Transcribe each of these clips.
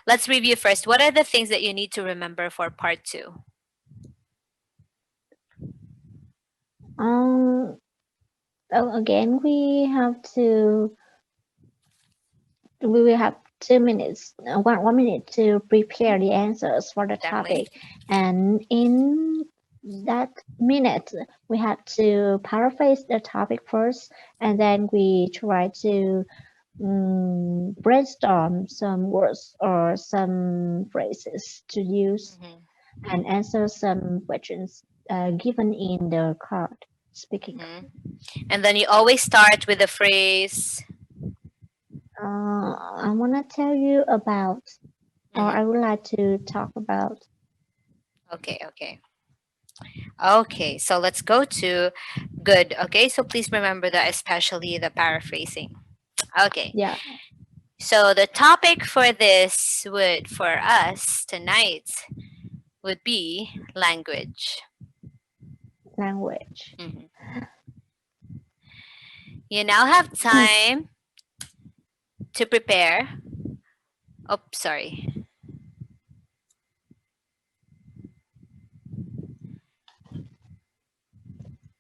let's review first. What are the things that you need to remember for part 2? Um, Again, we will have 2 minutes, 1 minute to prepare the answers for the Definitely. topic. And in that minute, we have to paraphrase the topic first, and then we try to brainstorm some words or some phrases to use Hmm. and answer some questions given in the card, speaking card. Hmm. And then you always start with the phrase. I want to tell you about, or Hmm. I would like to talk about. Okay, okay. Okay, so let's go to good. Okay, so please remember that, especially the paraphrasing. Okay, Yeah, so the topic for this would, for us tonight, would be language. language. Mhm. You now have time to prepare. Oh, sorry.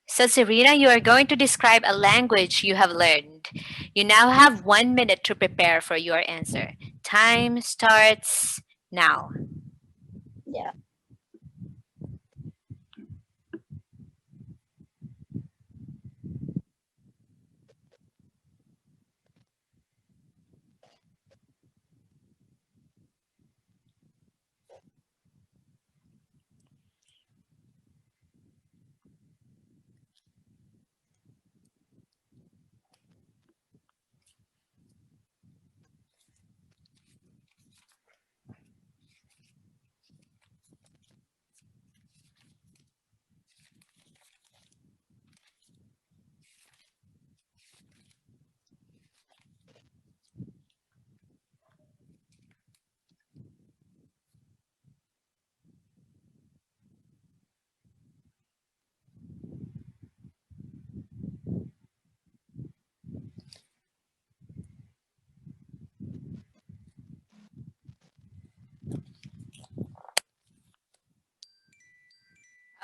So, Serena, you are going to describe a language you have learned. You now have 1 minute to prepare for your answer. Time starts now. Yeah.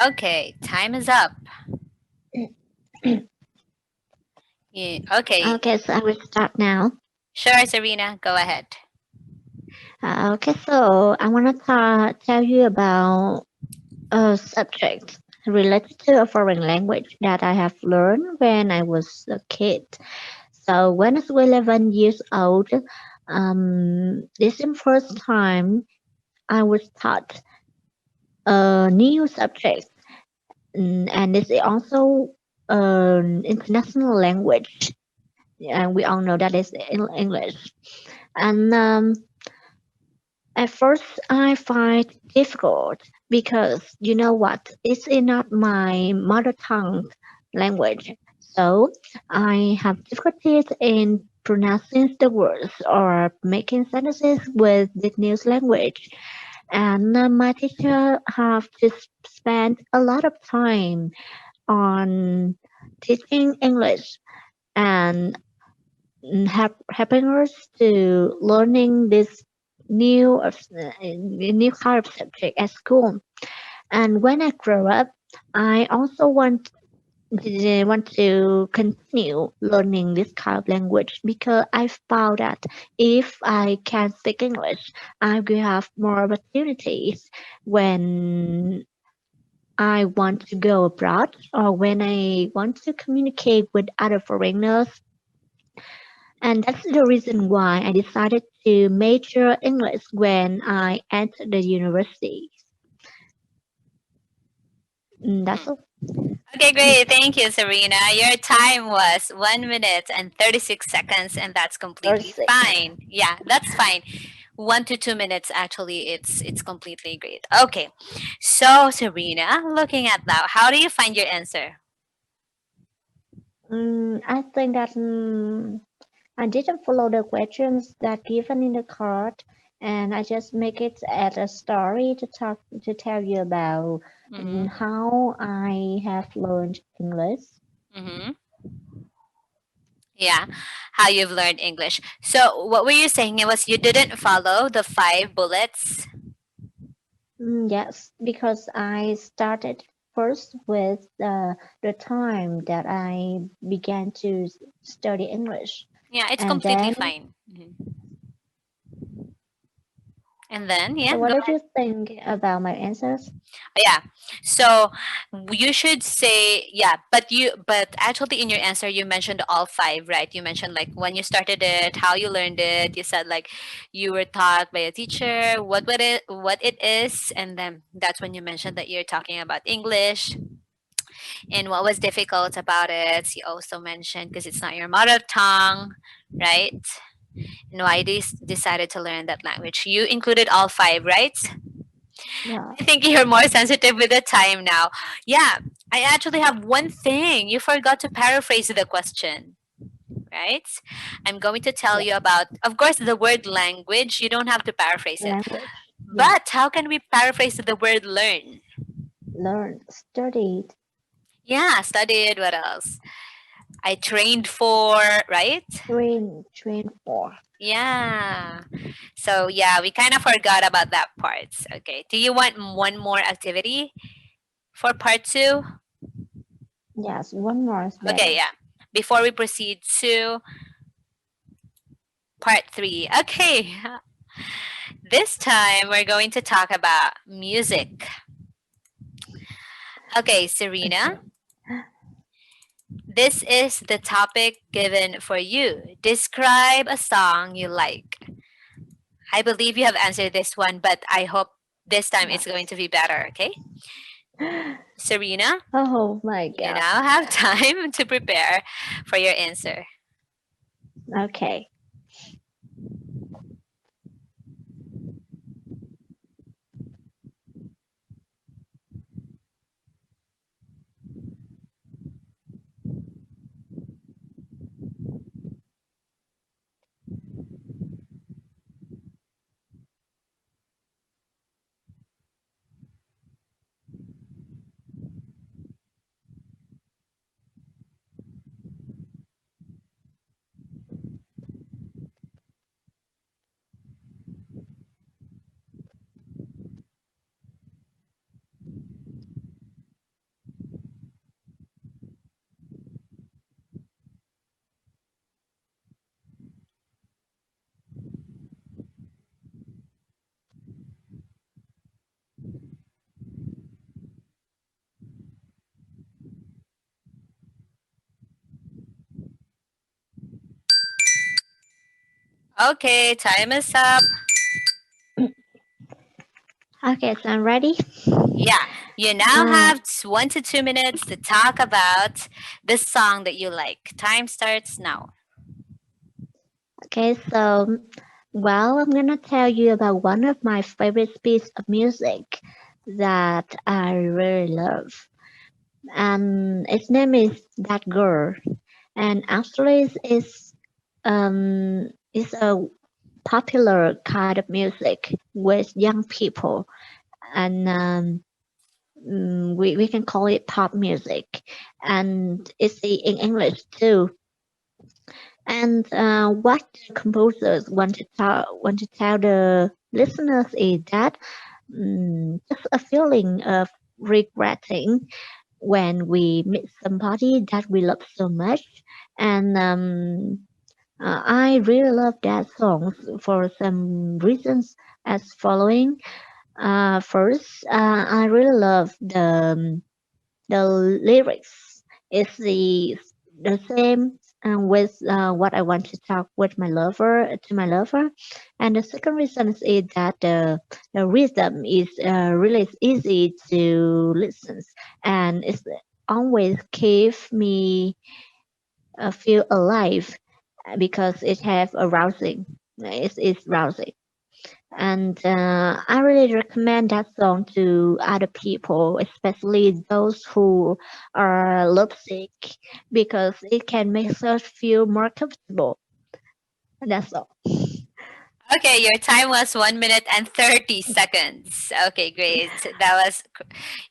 Okay, time is up. Yeah, okay, Okay, so I will start now. sure, Serena, go ahead. Okay, so I want to tell you about a subject related to a foreign language that I have learned when I was a kid. So when I was 11 years old, this is the first time I was taught a new subject, and this is also an international language, and we all know that is English. And at first, I find it difficult because you know what? It's not my mother tongue language. So I have difficulties in pronouncing the words or making sentences with this new language. And my teacher have just spent a lot of time on teaching English and helping us to learning this new kind of subject at school. And when I grow up, I also want to continue learning this kind of language because I found that if I can speak English, I will have more opportunities when I want to go abroad or when I want to communicate with other foreigners, and that's the reason why I decided to major English when I entered the university. That's Mhm. all. Okay, great. Thank you, Serena. Your time was 1 minute and 36 seconds, and that's completely 36. fine. Yeah, that's fine. 1 to 2 minutes, actually, it's completely great. Okay, so Serena, looking at that, how do you find your answer? I think that I didn't follow the questions that given in the card, and I just make it as a story to tell you about Mm-hmm. how I have learned English. Mm-hmm. Yeah, how you've learned English. So what were you saying? It was you didn't follow the five bullets. Yes, because I started first with the time that I began to study English, Yeah, it's and completely then. fine. And then, So, yeah, what go did ahead. you think about my answers? Yeah. So you should say, yeah, but actually in your answer you mentioned all five, right? You mentioned like when you started it, how you learned it. You said like you were taught by a teacher, what it is, and then that's when you mentioned that you're talking about English and what was difficult about it. You also mentioned because it's not your mother tongue, right? And why you decided to learn that language. You included all five, right? I Yes, think you're more sensitive with the time now. Yeah, I actually have one thing. You forgot to paraphrase the question, right? I'm going to tell yes, you about, of course, the word language. You don't have to paraphrase it. language. Yeah, But how can we paraphrase the word learn? learned, studied, Yeah, studied. What else? I trained for, right? train for. Yeah. So, yeah, we kind of forgot about that part. Okay. Do you want one more activity for part two? Yes, one more is Okay, better. yeah. Before we proceed to part three. Okay, this time we're going to talk about music. Okay, Serena, Okay. this is the topic given for you. Describe a song you like. I believe you have answered this one, but I hope this time it's going Yes. to be better, okay? Serena, Oh my you God. now have time to prepare for your answer. Okay. Okay, time is up. Okay, so I'm ready. Yeah, you now Uh, have 1 to 2 minutes to talk about the song that you like. Time starts now. okay, so well, I'm gonna tell you about one of my favorite pieces of music that I really love, and its name is That Girl. And actually, it's a popular kind of music with young people, and we can call it pop music, and it's in English too. And what the composers want to tell the listeners is that just a feeling of regretting when we meet somebody that we love so much, and I really love that song for some reasons as following. First, I really love the lyrics. It's the same with what I want to talk with my lover to my lover, and the second reason is that the rhythm is really easy to listen, and it's always keep me feel alive because it have a rousing. It's rousing, and I really recommend that song to other people, especially those who are lovesick, because it can make us feel more comfortable. That's all. Okay, your time was 1 minute and 30 seconds. Okay, great. That was,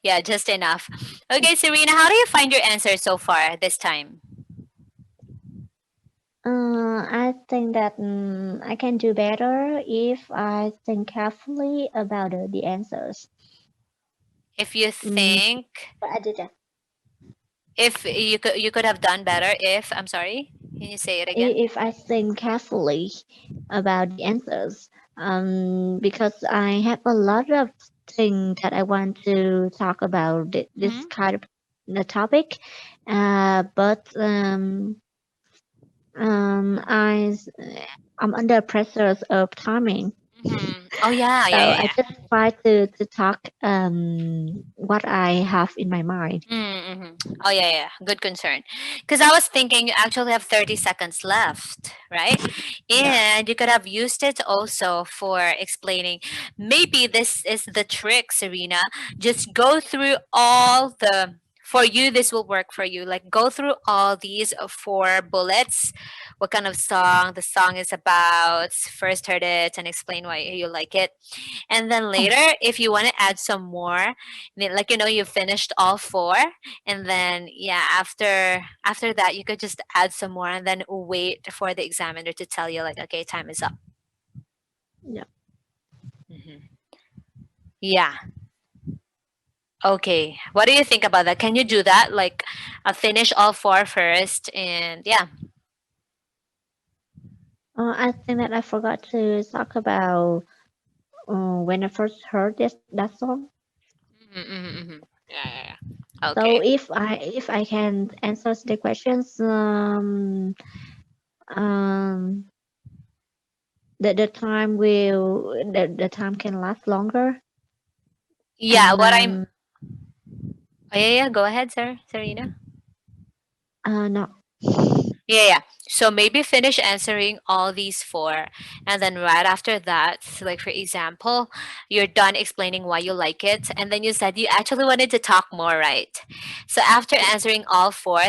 yeah, just enough. Okay, Serena, how do you find your answer so far this time? I think that I can do better if I think carefully about the answers. If you Mm, think, but I did that. if you could have done better if, I'm sorry, can you say it again? If I think carefully about the answers, because I have a lot of things that I want to talk about this Hmm. kind of the topic, but I I'm under pressures of timing. Hmm. Oh yeah, So yeah, yeah, I yeah. just try to talk what I have in my mind. Mm-hmm. Oh yeah, yeah. Good concern. Because I was thinking you actually have 30 seconds left, right? Yeah. And you could have used it also for explaining. Maybe this is the trick, Serena. Just go through all the. For you, this will work for you. Like go through all these four bullets. What kind of song the song is about. First heard it and explain why you like it, and then Oh, later, if you want to add some more, like you finished all four, and then yeah, after that, you could just add some more, and then wait for the examiner to tell you like, okay, time is up. yeah. Hmm. Yeah. Okay. What do you think about that? Can you do that? Like, finish all four first, and yeah. I think that I forgot to talk about when I first heard that song. Mm-hmm. Yeah, yeah, yeah. So Okay. if I can answer the questions, um, the time the time can last longer, Yeah. and What I'm. Oh, yeah, yeah. Go ahead, sir, Serena. no, Yeah, yeah. So maybe finish answering all these four. And then right after that, so like for example, you're done explaining why you like it. And then you said you actually wanted to talk more, right? So after yeah, answering all four,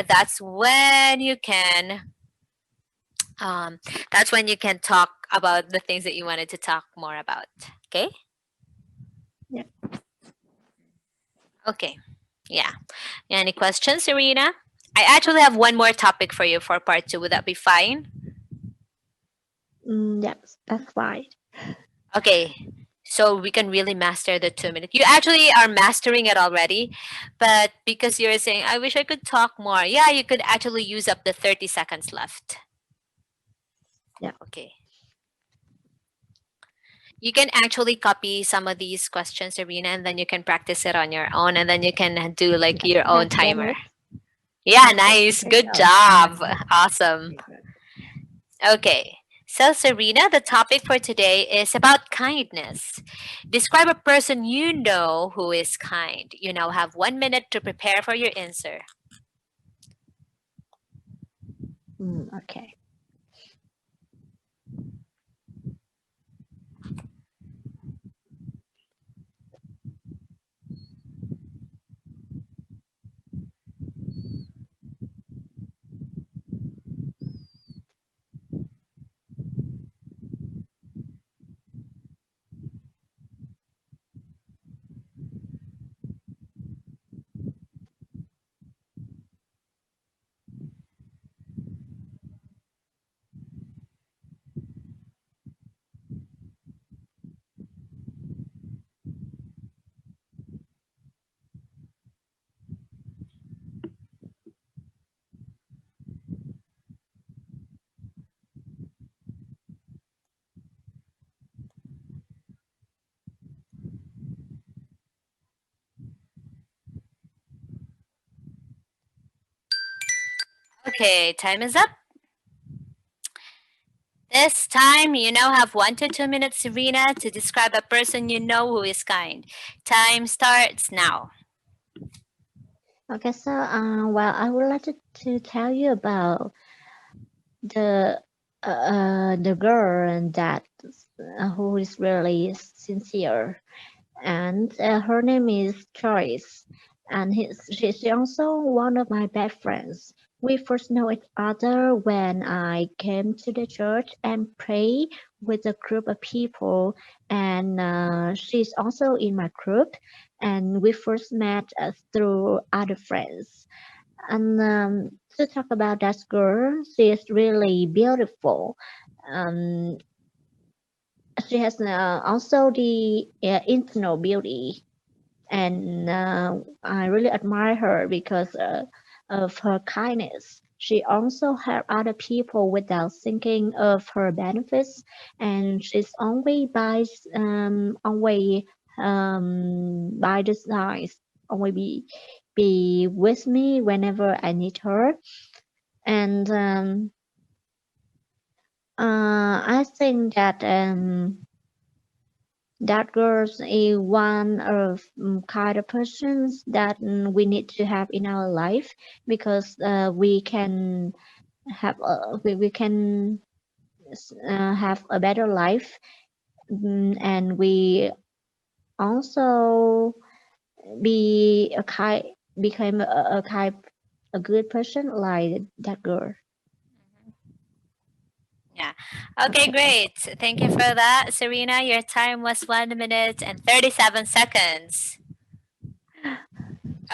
um that's when you can talk about the things that you wanted to talk more about. Okay? yeah. Okay. Yeah. Any questions, Serena? I actually have one more topic for you for part two. Would that be fine? Yes, that's right. Okay, so we can really master the 2 minutes. You actually are mastering it already, but because you're saying, I wish I could talk more, yeah, you could actually use up the 30 seconds left. Yeah, Okay. You can actually copy some of these questions, Arena, and then you can practice it on your own, and then you can do like yeah. your Can I own forget timer. it? Yeah, Okay, nice. okay. Good So job. Awesome. okay, good. Okay. So, Serena, the topic for today is about kindness. Describe a person you know who is kind. You now have 1 minute to prepare for your answer. Okay. Okay, time is up. This time, you now have 1 to 2 minutes, Serena, to describe a person you know who is kind. Time starts now. Okay, so well, I would like to tell you about the the girl and that who is really sincere, and her name is Joyce, and she's also one of my best friends. We first know each other when I came to the church and pray with a group of people, and she's also in my group, and we first met through other friends. And to talk about that girl. She is really beautiful. Um, she has also the internal beauty, and I really admire her because of her kindness. She also helps other people without thinking of her benefits, and she's always by the side, always be with me whenever I need her. And I think that that girls is one of kind of persons that we need to have in our life because we can have a better life, and we also be a kind become a kind a good person like that girl. Yeah. Okay, Okay. great. Thank you for that, Serena. Your time was 1 minute and 37 seconds.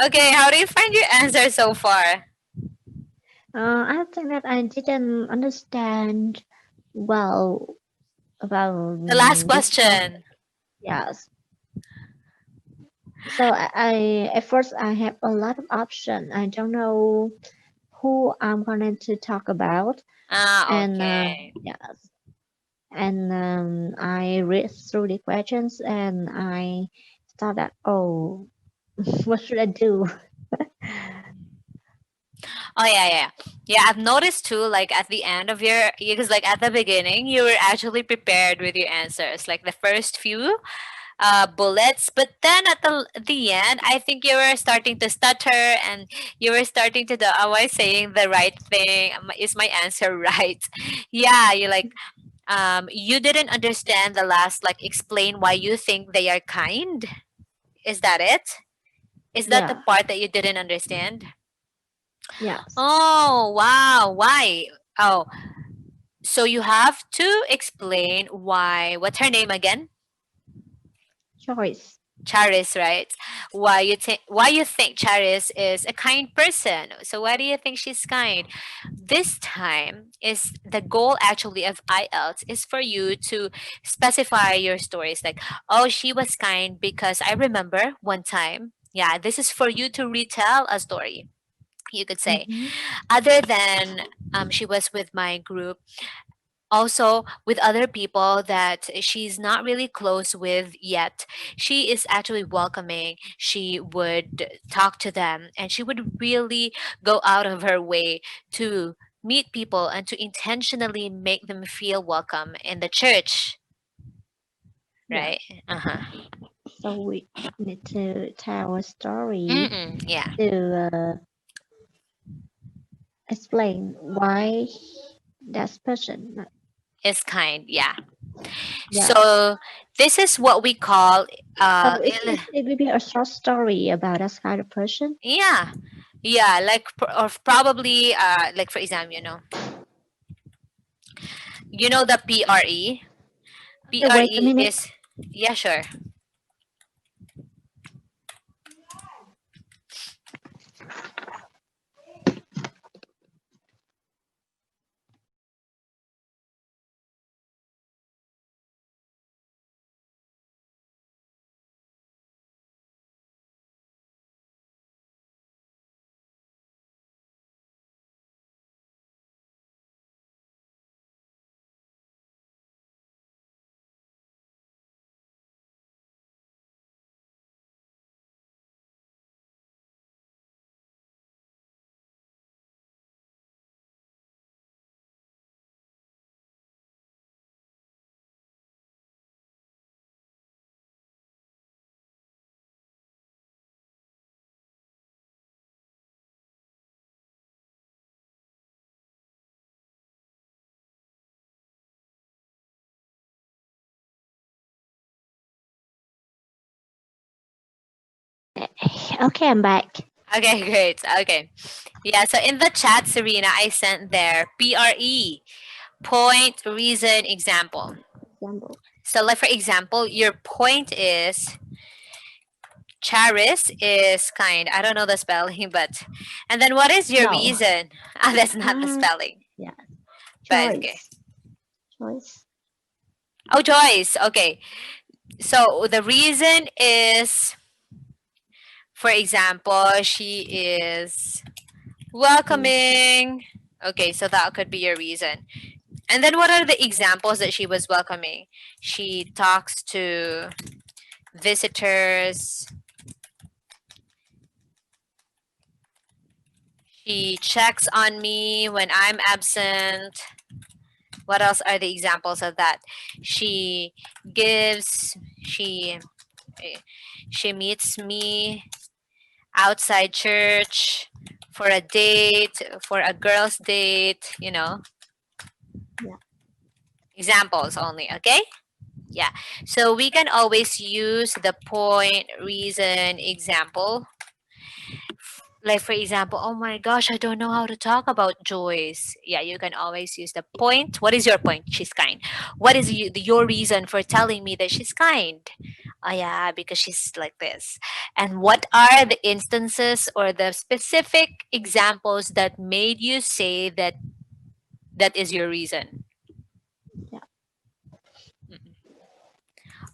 Okay, how do you find your answer so far? I think that I didn't understand well about The last this topic. question. Yes. So at first I have a lot of options. I don't know who I'm going to talk about, Ah, and okay. yes, and I read through the questions and I thought that, oh, what should I do? Oh yeah, yeah. Yeah, I've noticed too, like at the end of your, because like at the beginning, you were actually prepared with your answers, like the first few bullets, but then at the end, I think you were starting to stutter and you were starting to do, am I saying the right thing? Is my answer right? Yeah, you like, you didn't understand the last, like explain why you think they are kind. Is that it? Is that the Yeah, part that you didn't understand? yes, Oh, wow. Why? Oh, so you have to explain why. What's her name again? choice. Charis, right? Why you think Charis is a kind person? So why do you think she's kind? This time is the goal actually of IELTS is for you to specify your stories. Like, oh, she was kind because I remember one time. Yeah, this is for you to retell a story. You could say, Mm-hmm. other than she was with my group, also with other people that she's not really close with yet, she is actually welcoming. She would talk to them and she would really go out of her way to meet people and to intentionally make them feel welcome in the church, Yeah. right? Uh-huh. So we need to tell a story Mm-mm, yeah, to explain why that person. it's kind, yeah. Yes. So this is what we call So it will be a short story about that kind of person. yeah, yeah, like or probably like for example, the PRE. Okay, wait a PRE minute. is, yeah, sure. Okay, I'm back. Okay, great. Okay. Yeah, so in the chat, Serena, I sent there PRE, point, reason, example. Example. So, like, for example, your point is Charis is kind. I don't know the spelling, but and then what is your No. reason? Ah, that's not the Ah, spelling. yeah. But okay. Choice. Choice. Oh, Joyce. Okay. So the reason is, for example, she is Mm, welcoming. Okay, so that could be your reason. And then what are the examples that she was welcoming? She talks to visitors. She checks on me when I'm absent. What else are the examples of that? She gives, she eh, she meets me outside church for a date, for a girl's date, yeah. examples only, okay? Yeah. So we can always use the point, reason, example. Like for example, oh my gosh, I don't know how to talk about Joyce. Yeah, you can always use the point. What is your point? She's kind. What is your reason for telling me that she's kind? Oh yeah, because she's like this. And what are the instances or the specific examples that made you say that that is your reason? Yeah.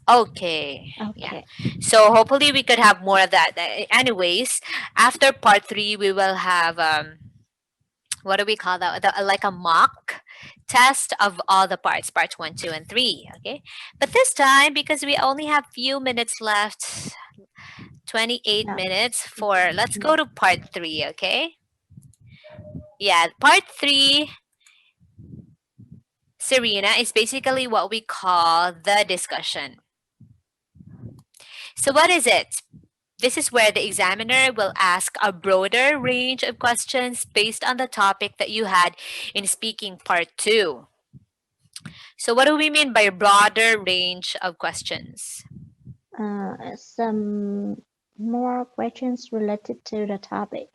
Okay. Yeah. Okay. So hopefully we could have more of that. Anyways, after part 3 we will have what do we call that? Like a mock test of all the parts 1, 2, and 3. Okay. But this time, because we only have few minutes left, 28 Yeah. minutes for, let's Yeah. go to part 3. Okay. Yeah. Part 3, Serena, is basically what we call the discussion. So what is it? This is where the examiner will ask a broader range of questions based on the topic that you had in speaking part 2. So, what do we mean by broader range of questions? Some more questions related to the topic.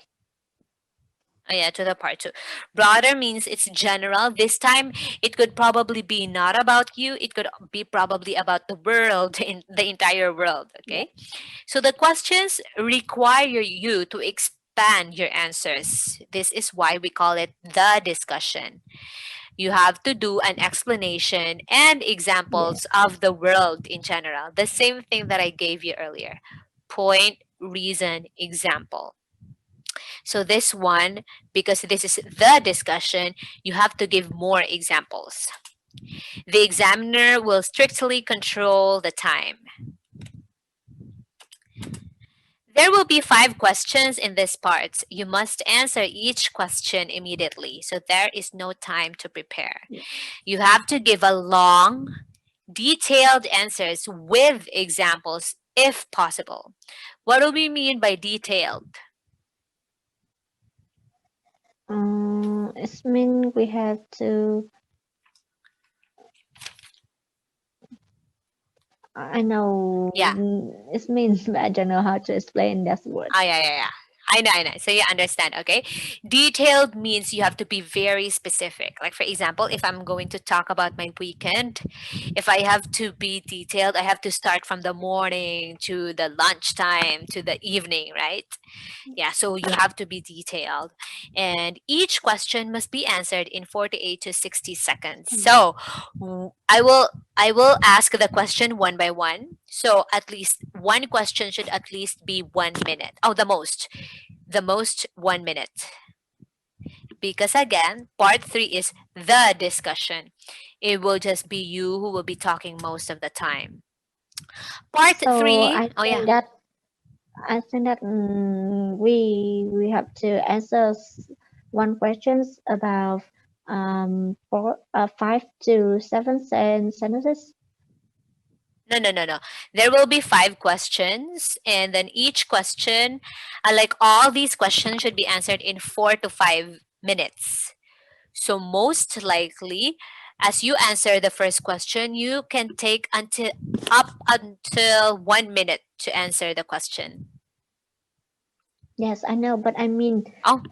Oh, yeah, to the part 2. Broader means it's general. This time, it could probably be not about you. It could be probably about the world, in the entire world. Yeah. Okay. So the questions require you to expand your answers. This is why we call it the discussion. You have to do an explanation and Yeah. examples of the world in general. The same thing that I gave you earlier: point, reason, example. So, this one, because this is the discussion, you have to give more examples. The examiner will strictly control the time. There will be 5 questions in this part. You must answer each question immediately, so there is no time to prepare. Yeah. You have to give a long, detailed answers with examples if possible. What do we mean by detailed? It means we have to. I know Yeah. it means, but I don't know how to explain that word. Ah, yeah, yeah, yeah. I know. So you understand, okay? Detailed means you have to be very specific. Like, for example, if I'm going to talk about my weekend, if I have to be detailed, I have to start from the morning to the lunchtime to the evening, right? Yeah, so you Yeah. have to be detailed. And each question must be answered in 48 to 60 seconds. Mm. So I will ask the question one by one. So at least one question should at least be 1 minute. Oh, the most 1 minute. Because again, part 3 is the discussion. It will just be you who will be talking most of the time. Part So 3, oh yeah. I think that we have to answer one questions about 5 to 7 sentences. No, no, no, no. There will be 5 questions, and then each question, like all these questions, should be answered in 4 to 5 minutes. So, most likely, as you answer the first question, you can take up until 1 minute to answer the question. Yes, I know, but I mean, Oh,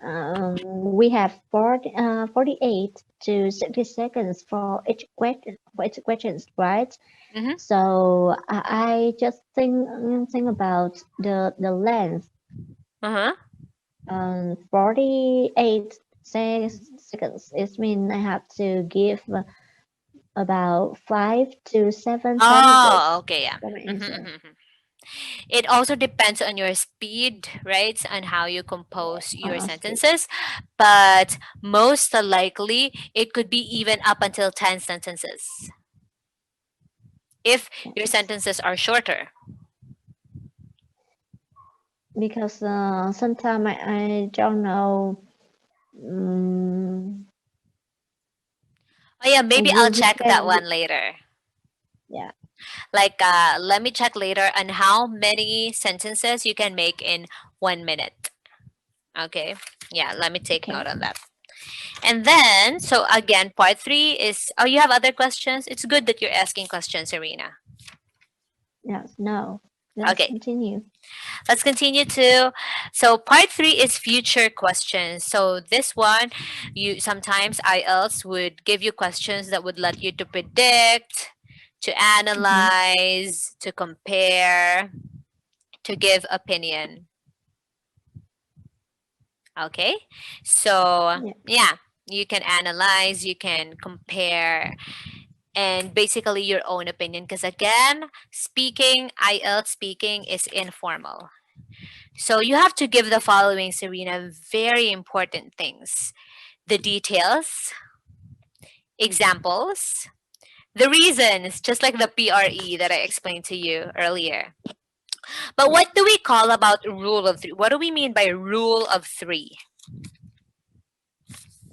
we have 48 to 60 seconds for each questions, right? Mm-hmm. So I just think about the length. Uh-huh. 48 seconds. It means I have to give about 5 to 7 sentences Oh, okay, yeah. for my Mm-hmm, answer. mm-hmm. It also depends on your speed, right? And how you compose your Speak. sentences. But most likely, it could be even up until 10 sentences if your Yes. sentences are shorter. Because sometimes I don't know. Um, Oh, yeah, maybe I'll we check that can, one later. yeah. Like, let me check later on how many sentences you can make in 1 minute. Okay. Yeah, let me take Okay. note on that. And then, so again, part three is, oh, you have other questions? It's good that you're asking questions, Serena. Yes. No. Let's Okay, continue. let's continue to, so part three is future questions. So this one, you sometimes IELTS would give you questions that would let you to predict, to Mm-hmm. analyze, to compare, to give opinion. Okay, so Yeah. yeah, you can analyze, you can compare, and basically your own opinion. Because again, speaking, IELTS speaking is informal. So you have to give the following, Serena, very important things: the details, examples, the reasons, just like the PRE that I explained to you earlier. But Yeah. what do we call about rule of three? What do we mean by rule of three?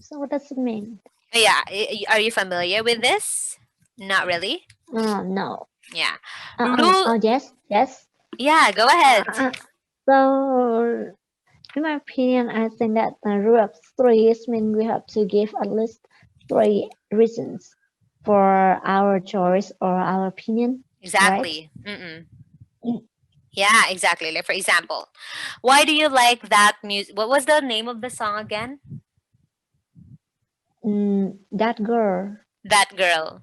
So what does it mean? Yeah, are you familiar with this? Not really. No. Yeah. Rule. Yes. Yes. Yeah, go Uh, ahead. uh, so in my opinion, I think that the rule of three is mean we have to give at least three reasons for our choice or our opinion, right? Exactly. Mm-mm. Yeah, exactly. Like for example, why do you like that music? What was the name of the song again? That girl, That girl.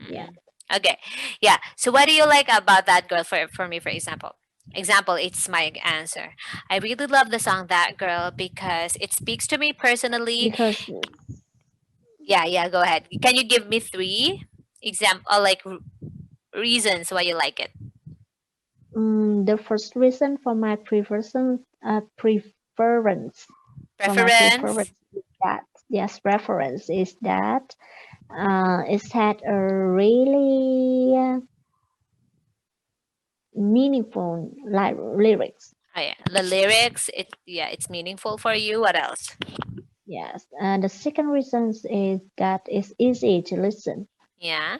yeah, Mm. Okay. Yeah. So what do you like about that girl for me, for example? Example, it's my answer. I really love the song That Girl because it speaks to me personally. because Yeah, yeah, go ahead. Can you give me three example like reasons why you like it? the first reason for my preference for my Preference? preference is that yes, preference is that it had a really meaningful lyrics. Oh yeah. The lyrics, it yeah, it's meaningful for you. What else? Yes, and the second reason is that it's easy to listen. Yeah.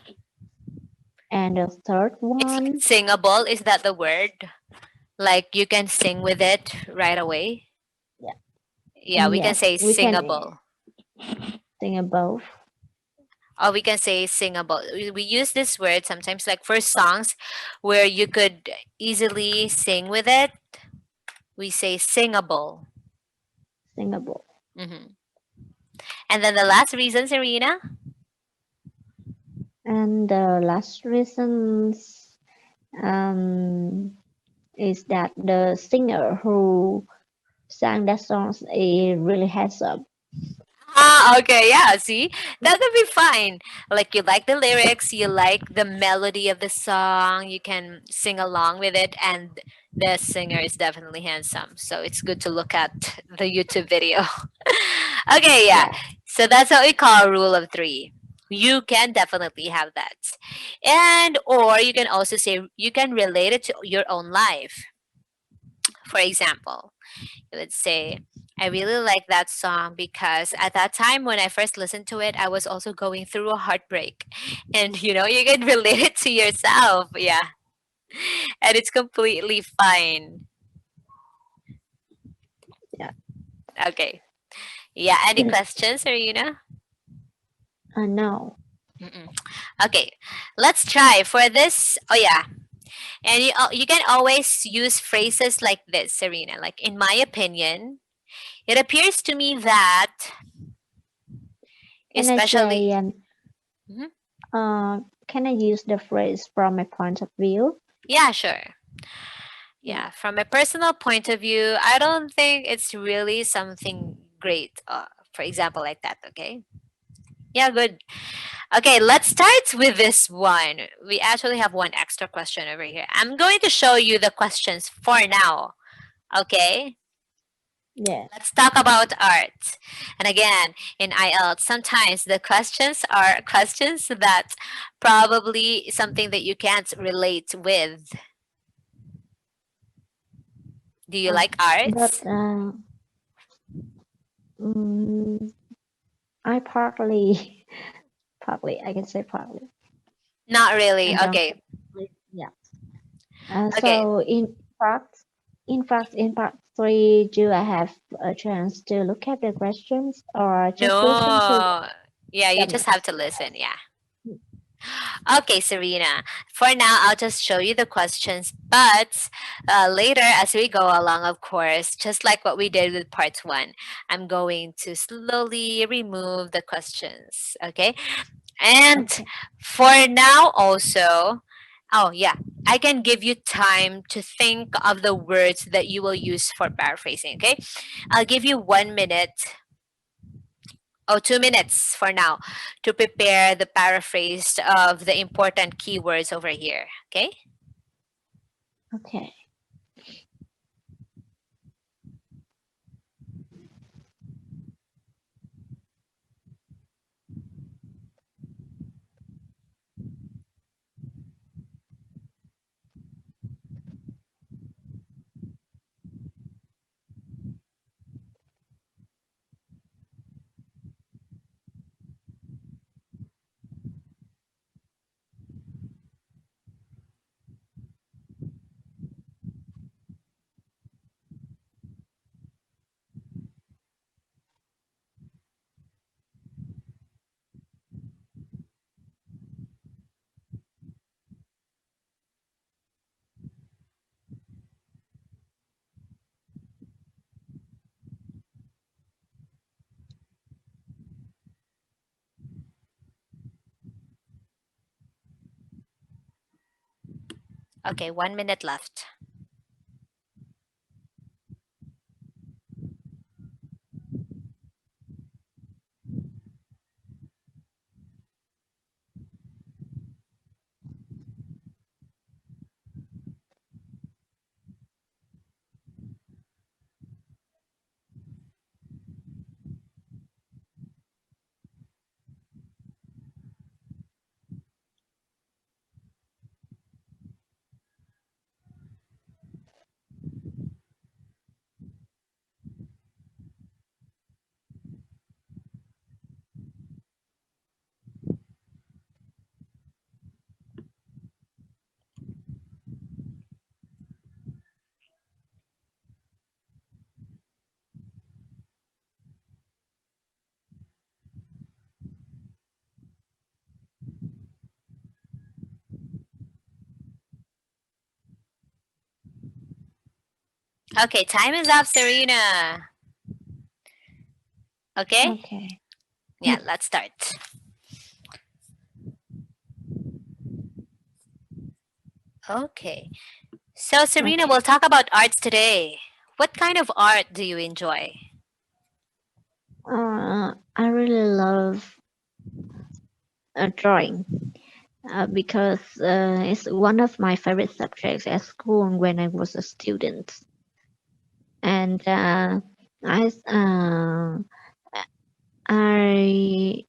And the third It's one, singable. Is that the word? Like you can sing with it right away? yeah, Yeah, we can yes, say we can singable. sing above. Or we can say singable. We use this word sometimes like for songs where you could easily sing with it. We say singable. Singable. Hmm. And then the last reason, Serena? And the last reasons um, is that the singer who sang that song is really handsome. Ah, okay, yeah, see? That would be fine. Like you like the lyrics, you like the melody of the song, you can sing along with it, and the singer is definitely handsome. So it's good to look at the YouTube video. Okay, yeah. Yeah, So that's what we call rule of three. You can definitely have that. And or you can also say you can relate it to your own life. For example, let's say I really like that song because at that time when I first listened to it, I was also going through a heartbreak. And you can relate it to yourself. Yeah. And it's completely fine. yeah. Okay. Yeah. Any questions, Arena? No, Mm-mm. Okay. Let's try for this. Oh, yeah. And you can always use phrases like this, Serena. Like, in my opinion, it appears to me that Can I say, especially. Mhm. uh, can I use the phrase from my point of view? Yeah, sure. Yeah. Yeah, from a personal point of view, I don't think it's really something great. For example, like that. Okay. Yeah, good. Okay, let's start with this one. We actually have one extra question over here. I'm going to show you the questions for now. Okay. Yes. Let's talk about art. And again, in IELTS, sometimes the questions are questions that probably something that you can't relate with. Do you Uh, like but arts? mm, I partly, partly, I can say partly. Not really. I don't. Okay. Yeah. Okay. So in part three, do I have a chance to look at the questions or just listen to No. Yeah, you the just have mix? to listen. Yeah. Okay, Serena. For now, I'll just show you the questions, but later, as we go along, of course, just like what we did with part one, I'm going to slowly remove the questions. Okay. And Okay. for now, also, oh, yeah, I can give you time to think of the words that you will use for paraphrasing. Okay. I'll give you 1 minute. Oh, 2 minutes for now to prepare the paraphrase of the important keywords over here. Okay? Okay. Okay, 1 minute left. Okay, time is up, Serena. Okay? Okay. Yeah, let's start. Okay. So, Serena, we'll Okay. talk about arts today. What kind of art do you enjoy? I really love drawing because it's one of my favorite subjects at school when I was a student. And I I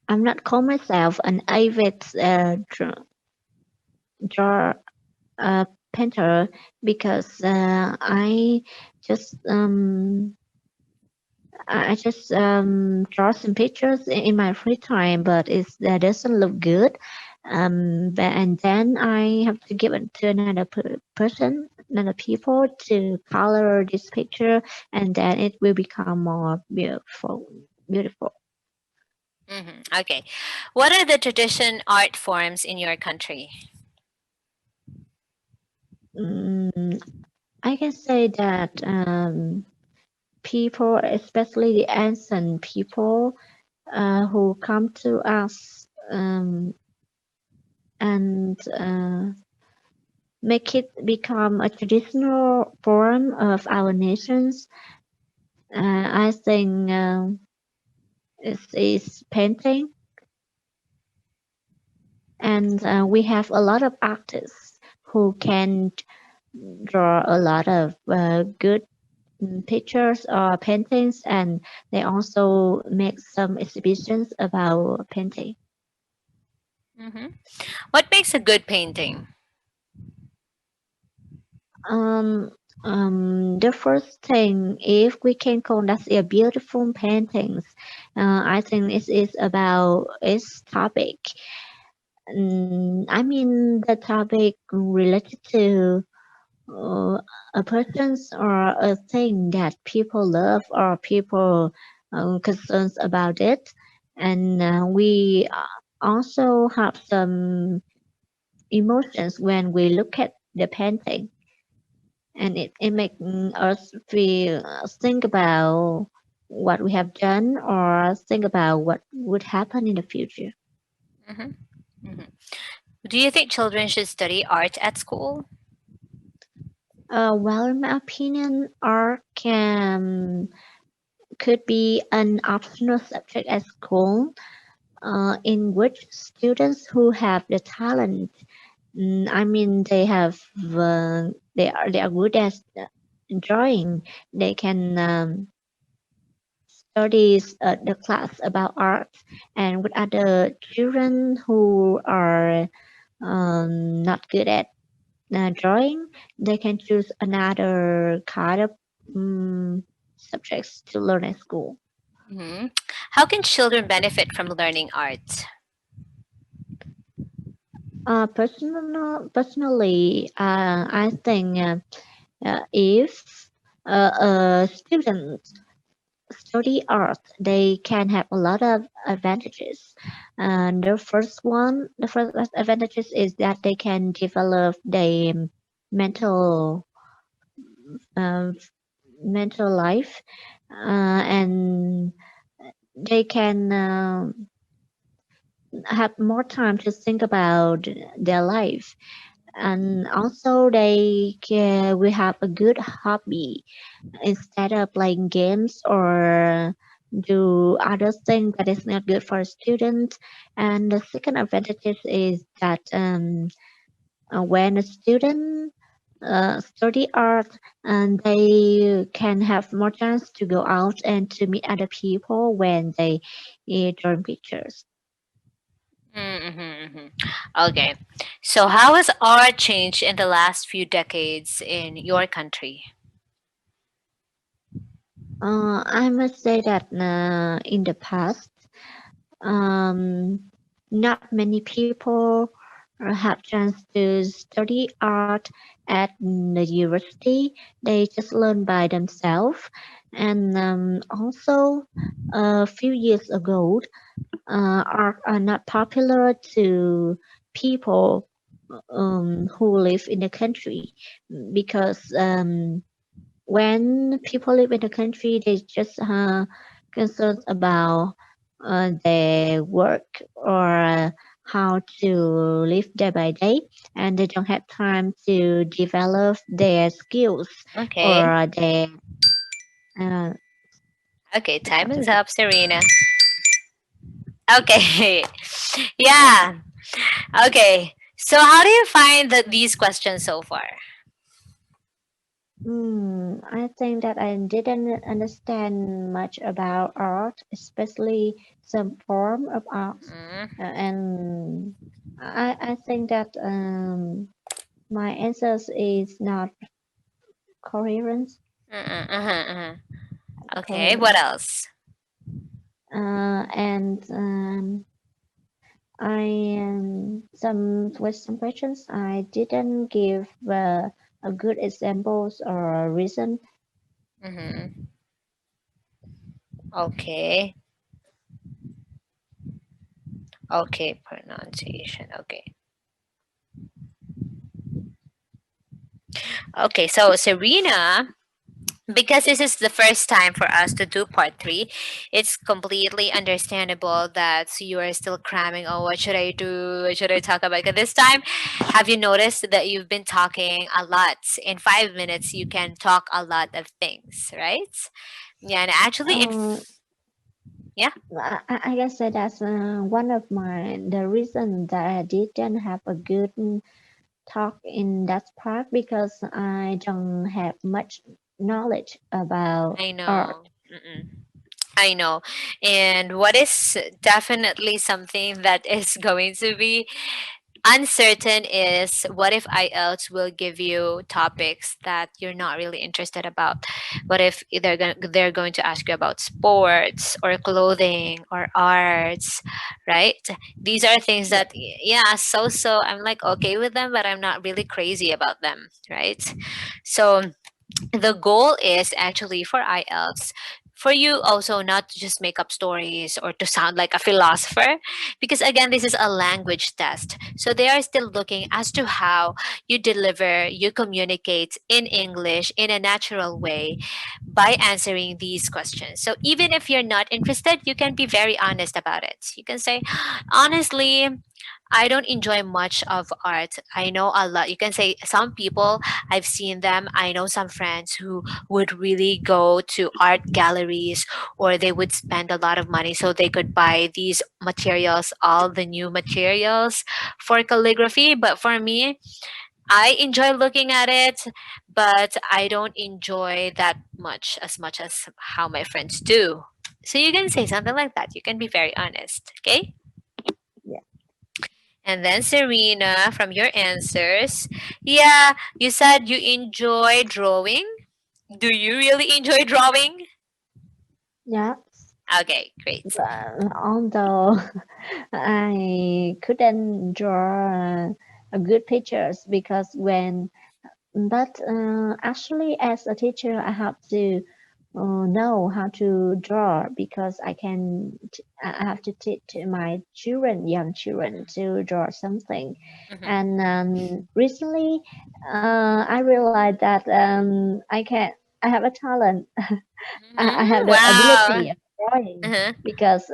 I'm not call myself an avid draw painter because just um I just draw some pictures in my free time, but it that doesn't look good. And then I have to give it to another person, another people to color this picture, and then it will become more beautiful. Beautiful. Okay. What are the tradition art forms in your country? Mm, I can say that people, especially the ancient people, who come to us, and make it become a traditional form of our nations. I think is painting, and we have a lot of artists who can draw a lot of good pictures or paintings, and they also make some exhibitions about painting. Hmm. What makes a good painting? Um, the first thing, if we can call that a beautiful paintings, I think it is about its topic. I mean the topic related to uh, a person's or a thing that people love or people concerns about it, and we also have some emotions when we look at the painting, and it makes us feel think about what we have done or think about what would happen in the future. Hmm. Hmm. Do you think children should study art at school? Well, in my opinion, art can could be an optional subject at school, in which students who have the talent, I mean, they are good at drawing. They can study the class about art, and with other children who are not good at drawing, they can choose another kind of um, subjects to learn at school. Hmm. How can children benefit from learning art? Personally, I think if a student study art, they can have a lot of advantages. And the first advantages is that they can develop their mental uh, mental life, and they can have more time to think about their life, and also they can, we have a good hobby instead of playing games or do other things that is not good for a student. And the second advantage is that when a student study art, and they can have more chance to go out and to meet other people when they draw pictures. Mm-hmm, hmm. Okay. So, how has art changed in the last few decades in your country? I must say that in the past, not many people have chance to study art at the university. They just learn by themselves. And also, a few years ago, art are not popular to people who live in the country, because when people live in the country, they just concerned about their work or how to live day by day, and they don't have time to develop their skills Okay. or their uh, Okay, yeah, time is that's it. up, Serena. Okay. Yeah. Okay. So, how do you find these questions so far? I think that I didn't understand much about art, especially some form of art, Mm, and I think that my answers is not coherent. Okay, what Coherent. else? And I with some questions I didn't give a good examples or a reason. Mm-hmm. Okay. Okay, pronunciation. Okay. Okay, so Serena because this is the first time for us to do part three, it's completely understandable that you are still cramming. Oh, what should I do? What should I talk about? 'Cause this time, have you noticed that you've been talking a lot? In 5 minutes, you can talk a lot of things, right? Yeah, and actually, Uh, yeah, I guess that's one of the reason that I didn't have a good talk in that part because I don't have much knowledge about I art. know. Mm-mm. I know. And what is definitely something that is going to be uncertain is what if IELTS will give you topics that you're not really interested about? What if they're going to ask you about sports or clothing or arts, right? These are things Yeah, that yeah, so I'm like okay with them, but I'm not really crazy about them, right? So the goal is actually for IELTS for you also not to just make up stories or to sound like a philosopher, because again this is a language test, so they are still looking as to how you deliver, you communicate in English in a natural way by answering these questions. So even if you're not interested, you can be very honest about it. You can say honestly, I don't enjoy much of art. I know a lot. You can say some people, I've seen them. I know some friends who would really go to art galleries, or they would spend a lot of money so they could buy these materials, all the new materials for calligraphy. But for me, I enjoy looking at it, but I don't enjoy that much as how my friends do. So you can say something like that. You can be very honest. Okay? yeah, And then Serena, from your answers, yeah, you said you enjoy drawing. Do you really enjoy drawing? yeah. Okay, great. But although I couldn't draw good pictures because when but actually as a teacher I have to know how to draw because I have to teach my children, young children, to draw something. Mm-hmm. And recently, I realized that I have a talent. I have Mm-hmm. the Wow. ability of drawing Uh-huh. because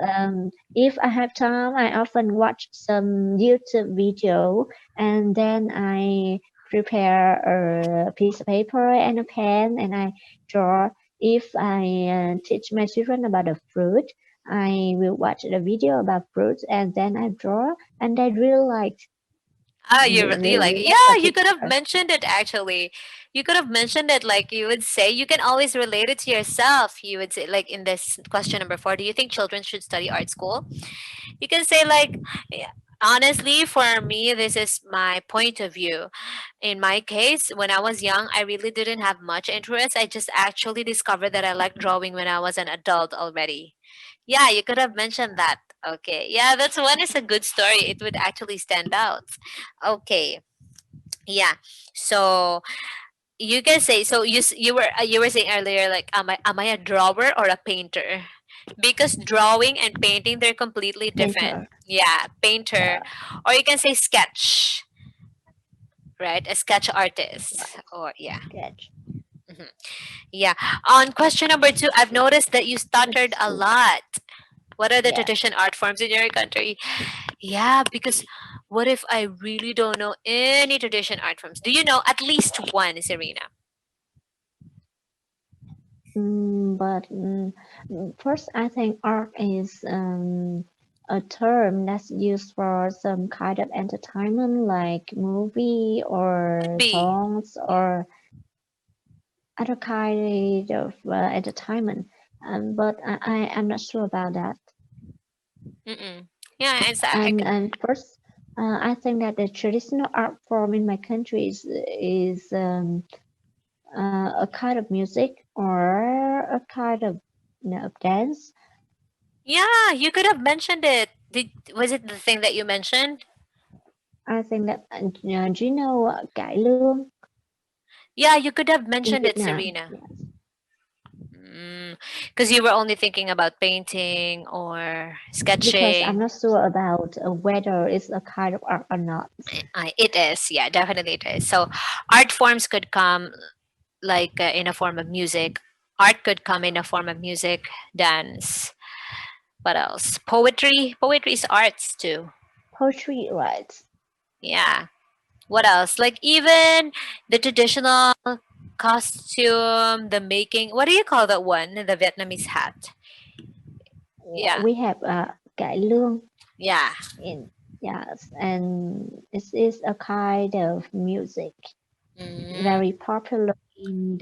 if I have time, I often watch some YouTube video and then I prepare a piece of paper and a pen and I draw. If I teach my children about a fruit, I will watch the video about fruits and then I draw and I really like Ah, you really like really it. like the Yeah, you could have picture. mentioned it actually. You could have mentioned it like you would say you can always relate it to yourself. You would say like in this question number 4, do you think children should study art school? You can say like yeah, honestly for me this is my point of view. In my case, when I was young, I really didn't have much interest. I just actually discovered that I like drawing when I was an adult already. Yeah, you could have mentioned that. Okay. Yeah, that's one is a good story. It would actually stand out. Okay. Yeah. So you can say so. You were saying earlier like am I a drawer or a painter? Because drawing and painting they're completely different. Painter. Yeah, painter, Yeah, or you can say sketch, right? A sketch artist, right. or yeah. Sketch. Mhm. Yeah. On question number 2, I've noticed that you stuttered It's a lot. What are the yeah. tradition art forms in your country? Yeah, because what if I really don't know any tradition art forms? Do you know at least one, Serena? But first, I think art is a term that's used for some kind of entertainment, like movie Could or be. songs or other kind of entertainment. But I am not sure about that. Mm-mm. Yeah, it's And first, I think that the traditional art form in my country is a kind of music or a kind of dance. yeah. You could have mentioned it. Was it the thing that you mentioned? I think that do you know cải lương Yeah, you could have in mentioned it, Vietnam? Serena. Yes, Because you were only thinking about painting or because I'm sketching. not sure about whether it's a kind of art or not. It is, yeah, definitely it is. So, art forms could come like in a form of music, Art could come in a form of music, dance. What else? Poetry. Poetry is arts too. Poetry, right? Yeah. What else? Like even the traditional costume, the making. What do you call that one? The Vietnamese hat. Yeah, Yeah. we have cải lương Yeah. in yes, and this is a kind of music Mm. very popular in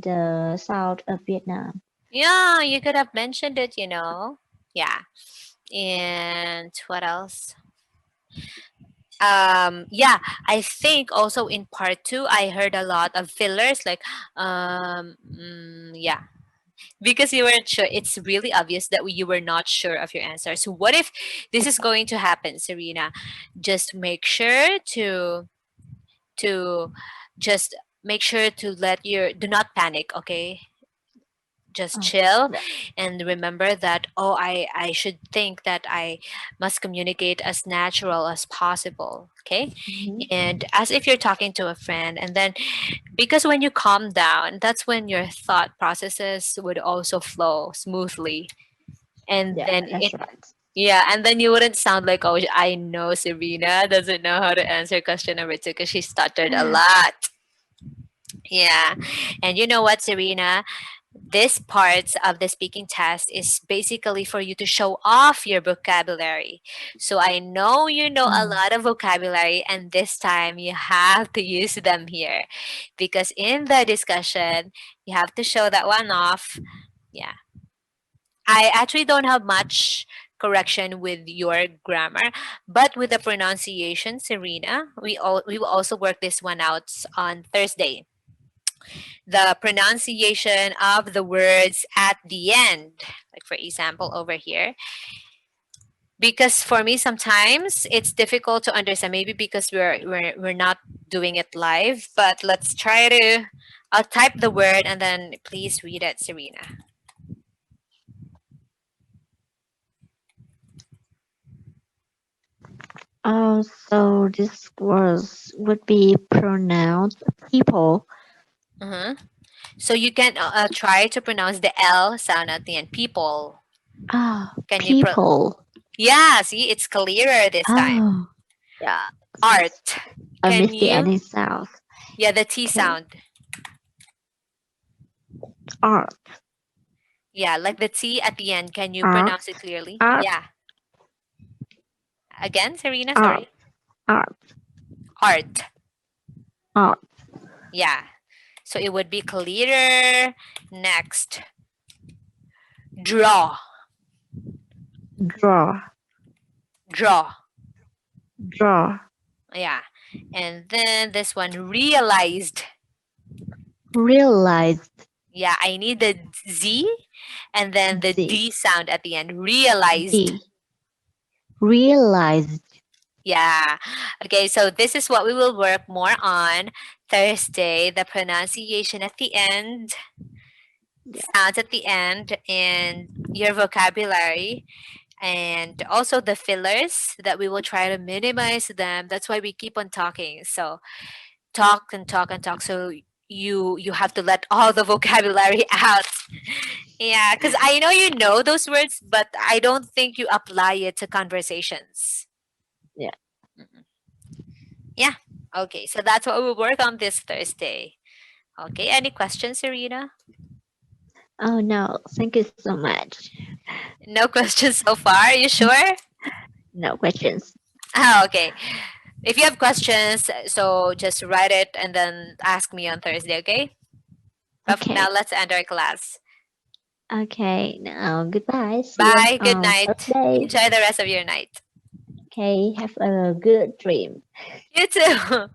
the south of Vietnam. Yeah, you could have mentioned it. Yeah. And what else? Yeah, I think also in part two I heard a lot of fillers like yeah, because you weren't sure. It's really obvious that you were not sure of your answer. So what if this is going to happen, Serena? Just make sure to just make sure to let your do not panic, okay? Just Oh, chill yeah. and remember that, oh, I should think that I must communicate as natural as possible, okay? Mhm. And as if you're talking to a friend, and then because when you calm down, that's when your thought processes would also flow smoothly, and Yeah, then that's it right. yeah, and then you wouldn't sound like, oh, I know Serena doesn't know how to answer question number two because she stuttered a lot. Yeah. And you know what, Serena? This parts of the speaking test is basically for you to show off your vocabulary. So I know you know a Oh, lot of vocabulary, and this time you have to use them here because in the discussion, you have to show that one off. Yeah. I actually don't have much correction with your grammar, but with the pronunciation, Serena, we will also work this one out on Thursday. The pronunciation of the words at the end. Like for example, over here. Because for me sometimes it's difficult to understand. Maybe because we're not doing it live, but let's try to I'll type the word and then please read it, Serena. so this was would be pronounced people. Uh-huh. So you can try to pronounce the L sound at the end. People. Can you People. Yeah, see, it's clearer this time. Oh, yeah. Art. I Can missed the you ending sound. Yeah, the T Okay, sound. art, Yeah, like the T at the end. Can you art, pronounce it clearly? art, Yeah. Again, Serena, art, sorry. art, Art. art. Yeah. So it would be clearer. Next, draw. Draw, Draw. draw. Yeah. And then this one, realized. Realized. Yeah, I need the Z and then the D, D sound at the end. Realized. D. Realized. Yeah. Okay, so this is what we will work more on Thursday, the pronunciation at the end, Yeah. sounds at the end, and your vocabulary, and also the fillers that we will try to minimize them. That's why we keep on talking. So talk and talk and talk. So you have to let all the vocabulary out. Yeah, because I know those words, but I don't think you apply it to conversations. Yeah. Mm-mm. Yeah. Okay, so that's what we'll work on this Thursday. Okay, any questions, Serena? Oh no, thank you so much. No questions so far. Are you sure? No questions. Oh, okay. If you have questions, so just write it and then ask me on Thursday, okay? But for now, Okay. let's end our class. Okay. Now goodbye. See you Bye. Good on night. Thursday. Enjoy the rest of your night. Okay. Have a good dream. You too.